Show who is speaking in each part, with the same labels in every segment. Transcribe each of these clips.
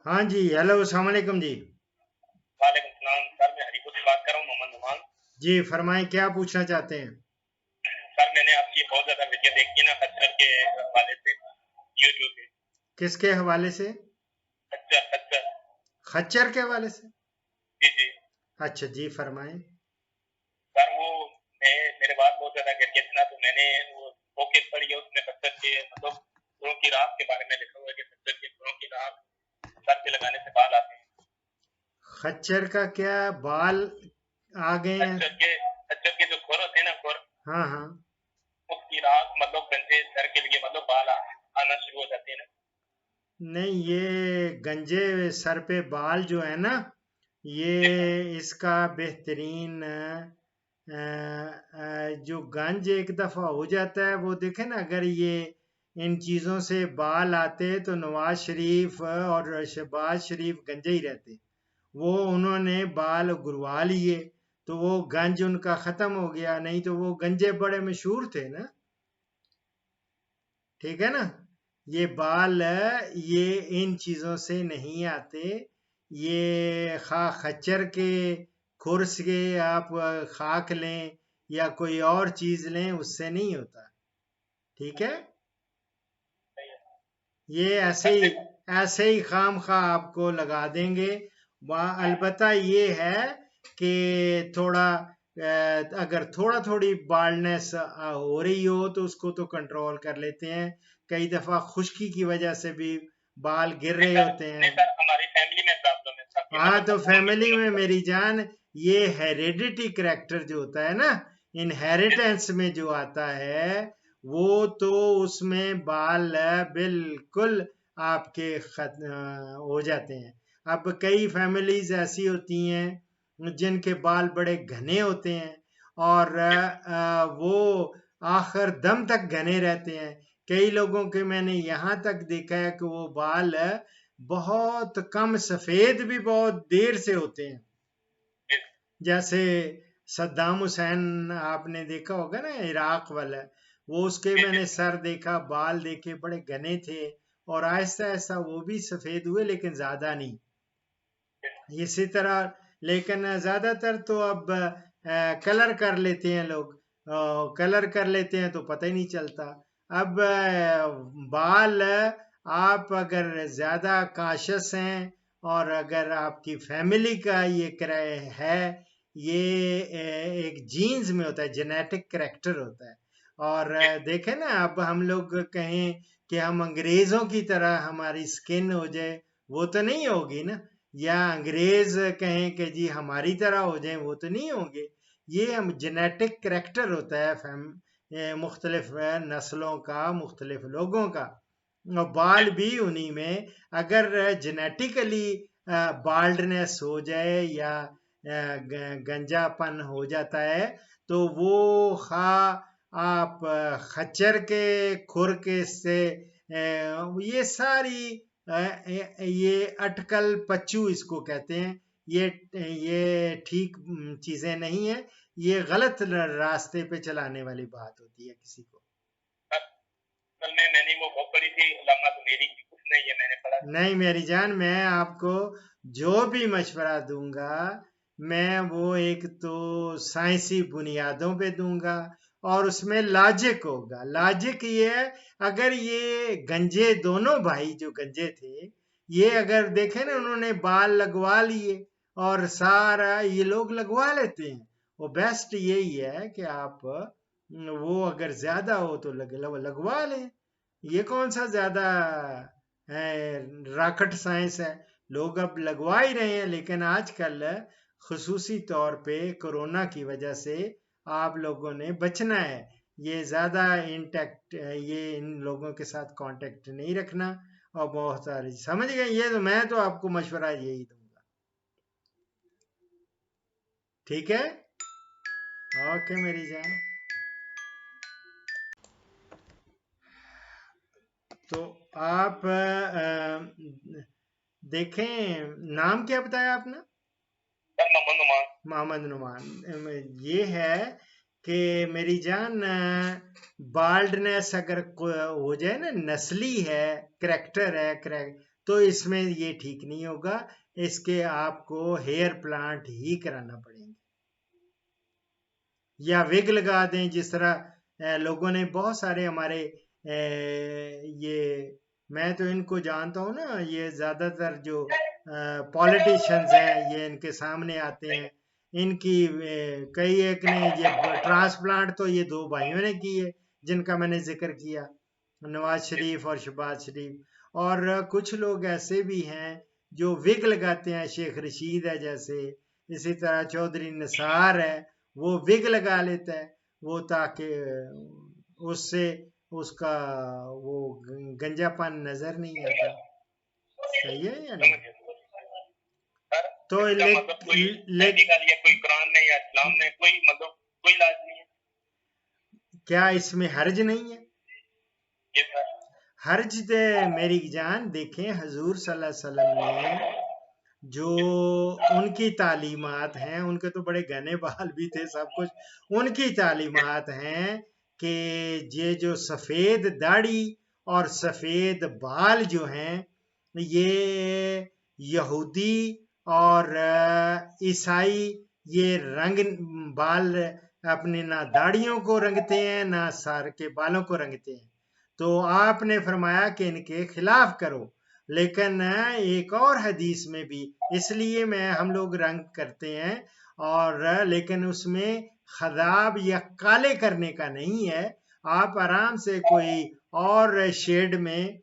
Speaker 1: हाँ जी, हेलो, अस्सलाम वालेकुम जी।
Speaker 2: वालेकुम सलाम सर। मैं हरीपुर से बात कर रहा हूँ, मोहम्मद नुमान।
Speaker 1: जी फरमाएं, क्या पूछना चाहते हैं?
Speaker 2: सर मैंने आपकी बहुत ज्यादा वीडियो देखी है ना, खच्चर के हवाले से, यूट्यूब पे।
Speaker 1: किसके हवाले से?
Speaker 2: खच्चर खच्चर।
Speaker 1: खच्चर के हवाले से?
Speaker 2: जी जी।
Speaker 1: अच्छा जी, फरमाएं।
Speaker 2: सर वो मैं मेरे बाल बहुत ज्यादा गिर गए थे ना, तो मैंने वो बुक पढ़ी है, उसमें खच्चर के मतलब खुरों की राख के बारे में लिखा हुआ है कि खच्चर के खुरों की राख सर पे लगाने से बाल आते हैं।
Speaker 1: खच्चर का क्या बाल आ गए हैं?
Speaker 2: खच्चर के जो खुर होते हैं ना, खुर,
Speaker 1: हाँ हाँ।
Speaker 2: उसकी राख मतलब गंजे सर के लिए मतलब बाल आना शुरू हो जाते हैं ना।
Speaker 1: नहीं, ये गंजे सर पे बाल जो है ना, ये
Speaker 2: जी सर।
Speaker 1: इसका बेहतरीन जो गंज एक दफ़ा हो जाता है वो देखे ना, अगर ये इन चीज़ों से बाल आते तो नवाज शरीफ और शहबाज शरीफ गंजे ही रहते। वो उन्होंने बाल गुरवा लिए तो वो गंज उनका ख़त्म हो गया, नहीं तो वो गंजे बड़े मशहूर थे ना। ठीक है ना? ये बाल ये इन चीज़ों से नहीं आते। ये खच्चर के खुर के आप खाक लें या कोई और चीज़ लें, उससे नहीं होता। ठीक है?
Speaker 2: सही है।
Speaker 1: ये
Speaker 2: सर देखो।
Speaker 1: ऐसे ही खाम खा आपको लगा देंगे। वहाँ
Speaker 2: हाँ।
Speaker 1: अलबत्ता ये है कि थोड़ा अगर थोड़ा थोड़ी बाल्डनेस हो रही हो तो उसको तो कंट्रोल कर लेते हैं। कई दफा खुश्की की वजह से भी बाल गिर
Speaker 2: नहीं
Speaker 1: रहे
Speaker 2: सर,
Speaker 1: होते हैं।
Speaker 2: नहीं सर, हमारी फैमिली में प्रॉब्लम है सर की,
Speaker 1: हाँ,
Speaker 2: मतलब
Speaker 1: तो
Speaker 2: अबू मम्मी
Speaker 1: फैमिली
Speaker 2: दोनों
Speaker 1: में
Speaker 2: को।
Speaker 1: मेरी जान, ये हेरिडिटी करेक्टर जो होता है ना,
Speaker 2: जी सर।
Speaker 1: इनहेरिटेंस में जो आता है, वो तो उसमें बाल बिल्कुल आपके हो जाते हैं। अब कई फैमिलीज ऐसी होती हैं जिनके बाल बड़े घने होते हैं और
Speaker 2: जी सर।
Speaker 1: वो आखिर दम तक घने रहते हैं। कई लोगों के मैंने यहाँ तक देखा है कि वो बाल बहुत कम सफेद भी बहुत देर से होते हैं।
Speaker 2: जी
Speaker 1: जैसे सद्दाम हुसैन आपने देखा होगा ना, इराक वाला, वो उसके
Speaker 2: जी। जी
Speaker 1: मैंने सर देखा, बाल देखे, बड़े घने थे और आहिस्ता आहिस्ता वो भी सफेद हुए, लेकिन ज्यादा नहीं।
Speaker 2: जी।
Speaker 1: इसी तरह, लेकिन ज्यादातर तो अब कलर कर लेते हैं लोग। कलर कर लेते हैं तो पता ही नहीं चलता। अब बाल आप अगर ज्यादा काशस हैं और अगर आपकी फैमिली का ये क्रय है, ये एक जीन्स में होता है, जेनेटिक करेक्टर होता है। और
Speaker 2: जी
Speaker 1: देखें ना, अब हम लोग कहें कि हम अंग्रेजों की तरह हमारी स्किन हो जाए, वो तो नहीं होगी ना। या अंग्रेज कहें कि जी हमारी तरह हो जाएं, वो तो नहीं होंगे। ये हम जेनेटिक करेक्टर होता है मुख्तलिफ नस्लों का, मुख्तलिफ लोगों का। और
Speaker 2: जी।
Speaker 1: बाल भी उन्हीं में, अगर जेनेटिकली बाल्डनेस हो जाए या गंजापन हो जाता है, तो वो खा आप खच्चर के खुर के से ये सारी ये अटकल पच्चू इसको कहते हैं। ये ठीक चीजें नहीं है। ये गलत रास्ते पे चलाने वाली बात होती है किसी को।
Speaker 2: सर, असल में मैंने वो बुक पढ़ी थी, उलमा तो मेरी की कुछ नहीं है, मैंने पढ़ा था।
Speaker 1: नहीं मेरी जान, मैं आपको जो भी मशवरा दूंगा, मैं वो एक तो साइंसी बुनियादों पे दूंगा और उसमें लॉजिक होगा। लॉजिक ये है, अगर ये गंजे दोनों भाई जो गंजे थे, ये अगर देखें ना, उन्होंने बाल लगवा लिए और सारा ये लोग लगवा लेते हैं। वो बेस्ट यही है कि आप वो अगर ज्यादा हो तो लगवा लें। ये कौन सा ज्यादा रॉकेट साइंस है? लोग अब लगवा ही रहे हैं, लेकिन आजकल खसूसी तौर पे कोरोना की वजह से आप लोगों ने बचना है। ये ज़्यादा इंटेक्ट, ये इन लोगों के साथ कांटेक्ट नहीं रखना। और बहुत सारी समझ गए, ये तो मैं तो आपको मशवरा यही दूंगा। ठीक है? ओके मेरी जान। तो आप देखें, नाम क्या बताया आपने?
Speaker 2: सर मोहम्मद नुमान।
Speaker 1: मोहम्मद नुमान। ये है कि मेरी जान, बाल्डनेस अगर हो जाए ना, नस्ली है, करेक्टर है, तो इसमें ये ठीक नहीं होगा, इसके आपको हेयर प्लांट ही कराना पड़ेगा या विग लगा दें। जिस तरह लोगों ने बहुत सारे हमारे ये, मैं तो इनको जानता हूँ ना, ये ज्यादातर जो पॉलिटिशियंस हैं ये इनके सामने आते हैं, इनकी कई एक ने ये ट्रांसप्लांट तो ये 2 भाइयों ने की है जिनका मैंने जिक्र किया, नवाज शरीफ और शहबाज शरीफ। और कुछ लोग ऐसे भी हैं जो विग लगाते हैं, शेख रशीद है जैसे, इसी तरह चौधरी निसार है, वो विग लगा लेता है वो, ताकि उससे उसका वो गंजापन नजर नहीं आता। सही है या नहीं? तो
Speaker 2: कोई कुरान में या इस्लाम में कोई कोई इलाज नहीं है
Speaker 1: क्या? इसमें हर्ज नहीं है? हर्ज तो मेरी जान देखें, हजूर सल्लल्लाहु अलैहि वसल्लम ने जो उनकी तालीमात हैं, उनके तो बड़े घने बाल भी थे सब कुछ, उनकी तालीमात हैं कि ये जो सफ़ेद दाढ़ी और सफ़ेद बाल जो हैं, ये यहूदी और ईसाई ये रंग बाल अपने ना दाढ़ियों को रंगते हैं ना सर के बालों को रंगते हैं। तो आपने फरमाया कि इनके खिलाफ करो, लेकिन एक और हदीस में भी, इसलिए मैं हम लोग रंग करते हैं, और लेकिन उसमें खदाब या काले करने का नहीं है। आप आराम से कोई और शेड में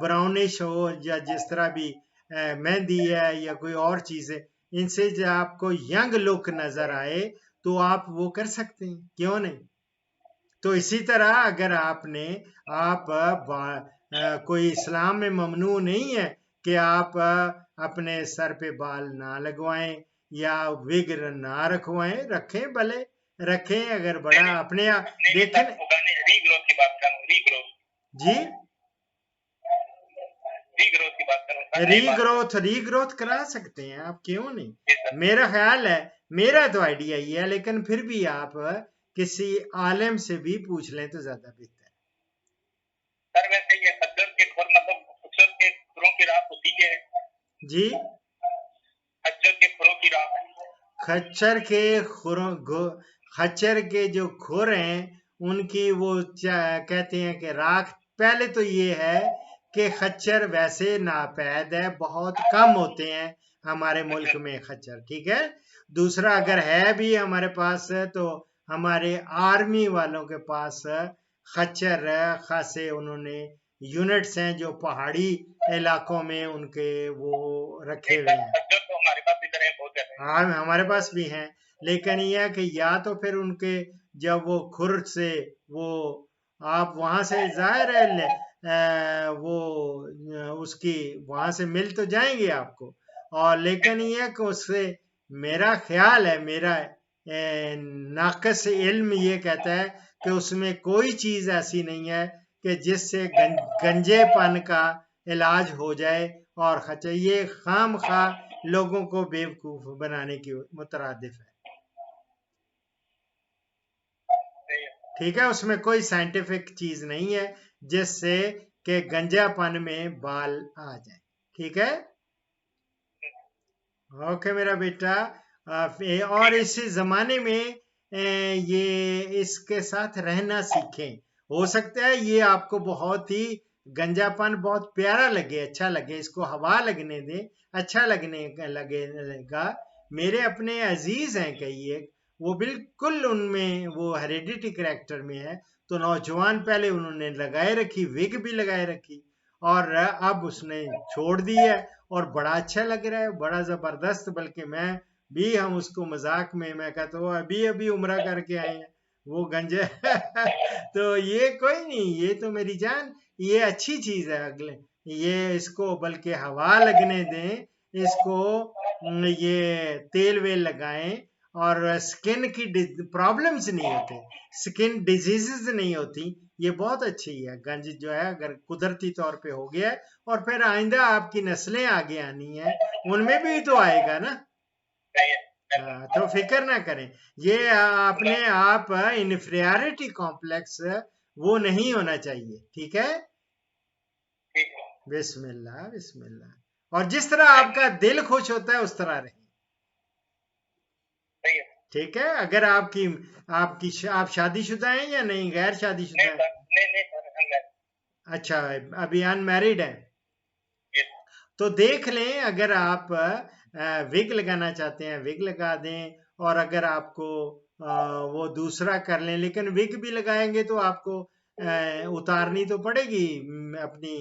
Speaker 1: ब्राउनिश हो या जिस तरह भी मेहंदी है या कोई और चीज है, इनसे जो आपको यंग लुक नजर आए तो आप वो कर सकते हैं, क्यों नहीं? तो इसी तरह अगर आपने कोई इस्लाम में ममनू नहीं है कि आप अपने सर पे बाल ना लगवाएं या विग ना रखवाएं, रखें भले रखें, अगर बड़ा अपने देखें।
Speaker 2: रीग्रोथ की बात करूं,
Speaker 1: जी,
Speaker 2: रीग्रोथ की बात करूं,
Speaker 1: रीग्रोथ करा सकते हैं आप, क्यों नहीं? मेरा ख्याल है, मेरा तो आइडिया ही है, लेकिन फिर भी आप किसी आलिम से भी पूछ लें तो ज्यादा बेहतर है।
Speaker 2: सर वैसे ये खच्चर के खुर खच्चर के खुरों की राख होती है
Speaker 1: जी,
Speaker 2: खच्चर के खुरों की राख,
Speaker 1: खच्चर के जो खुर हैं उनकी वो कहते हैं कि राख। पहले तो ये है कि खच्चर वैसे नापैद है, बहुत कम होते हैं हमारे मुल्क में खच्चर, ठीक है। दूसरा, अगर है भी हमारे पास तो हमारे आर्मी वालों के पास खच्चर खासे उन्होंने यूनिट्स हैं जो पहाड़ी इलाकों में उनके वो रखे हुए हैं।
Speaker 2: तो हमारे पास भी तरह बहुत है,
Speaker 1: हाँ हमारे पास भी हैं, लेकिन यह है कि या तो फिर उनके जब वो खुर से वो आप वहां से जाहिर है वो उसकी वहां से मिल तो जाएंगे आपको, और लेकिन यह कि उससे मेरा ख्याल है, मेरा नाकस इल्म ये कहता है कि उसमें कोई चीज ऐसी नहीं है कि जिससे गंजेपन का इलाज हो जाए, और खच्चर ये खाम खा लोगों को बेवकूफ बनाने की मुतरादिफ है, ठीक है। उसमें कोई साइंटिफिक चीज नहीं है जिससे कि गंजापन में बाल आ जाए, ठीक है। ओके मेरा बेटा, और इस जमाने में ये इसके साथ रहना सीखें। हो सकता है ये आपको बहुत ही गंजापन बहुत प्यारा लगे, अच्छा लगे, इसको हवा लगने दें, अच्छा लगेगा। मेरे अपने अजीज हैं कई एक, वो बिल्कुल उनमें वो हेरिडिटी करेक्टर में है, तो नौजवान पहले उन्होंने लगाए रखी, विग भी लगाए रखी, और अब उसने छोड़ दी है और बड़ा अच्छा लग रहा है, बड़ा जबरदस्त। बल्कि मैं भी, हम उसको मजाक में मैं कहता हूँ अभी अभी उम्रा करके आए हैं वो गंजे तो ये कोई नहीं, ये तो मेरी जान, ये अच्छी चीज है। अगले ये इसको बल्कि हवा लगने दें, इसको ये तेल वेल लगाएं, और स्किन की प्रॉब्लम्स नहीं होते, स्किन डिजीजेस नहीं होती, ये बहुत अच्छी है। गंज जो है अगर कुदरती तौर पे हो गया है, और फिर आइंदा आपकी नस्लें आगे आनी है, उनमें भी तो आएगा ना। तो फिक्र ना करें, ये अपने आप इन्फीरियरिटी कॉम्प्लेक्स वो नहीं होना चाहिए, ठीक है। बिस्मिल्लाह बिस्मिल्लाह। और जिस तरह आपका दिल खुश होता है उस तरह रहें,
Speaker 2: सही है।
Speaker 1: ठीक है। अगर आप शादीशुदा हैं या नहीं, गैर शादीशुदा
Speaker 2: नहीं
Speaker 1: हैं?
Speaker 2: सर, नहीं सर, अनमैरिड।
Speaker 1: अच्छा, अभी अनमैरिड हैं।
Speaker 2: यस।
Speaker 1: तो देख लें, अगर आप विग लगाना चाहते हैं विग लगा दें, और अगर आपको वो दूसरा कर लें, लेकिन विग भी लगाएंगे तो आपको उतारनी तो पड़ेगी अपनी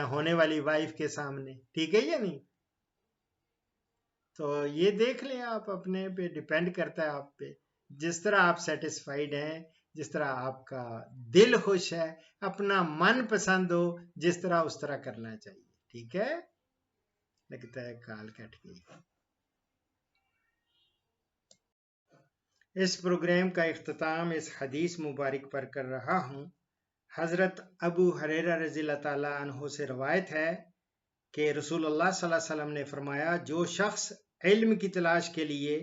Speaker 1: होने वाली वाइफ के सामने, ठीक है या नहीं? तो ये देख लें, आप अपने पे डिपेंड करता है आप पे, जिस तरह आप सेटिस्फाइड हैं, जिस तरह आपका दिल खुश है, अपना मन पसंद हो, जिस तरह उस तरह करना चाहिए, ठीक है। लगता है कॉल कट गई। इस प्रोग्राम का इख्तिताम इस हदीस मुबारक पर कर रहा हूँ। हज़रत अबू हुरैरा रज़ियल्लाहु ताला अन्हु से रवायत है कि रसूलुल्लाह सल्लल्लाहु अलैहि वसल्लम ने फरमाया, जो शख्स इल्म की तलाश के लिए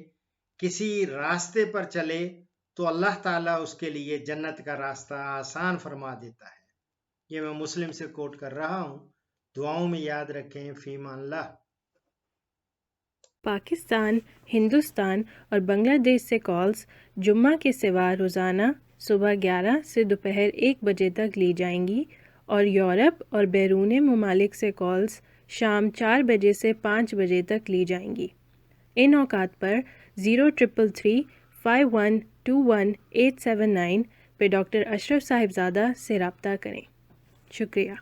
Speaker 1: किसी रास्ते पर चले तो अल्लाह ताला उसके लिए जन्नत का रास्ता आसान फरमा देता है। ये मैं मुस्लिम से कोट कर रहा हूँ। दुआओं में याद रखें। फ़ीमानिल्लाह।
Speaker 3: पाकिस्तान, हिंदुस्तान और बांग्लादेश से कॉल्स जुम्मा के सिवा रोज़ाना सुबह 11 से दोपहर 1 बजे तक ली जाएंगी और यूरोप और बैरून ममालिक से कॉल्स शाम 4 बजे से 5 बजे तक ली जाएंगी। इन औकात पर 0333 5121 879 पे डॉक्टर अशरफ साहिबजादा से रब्ता करें। शुक्रिया।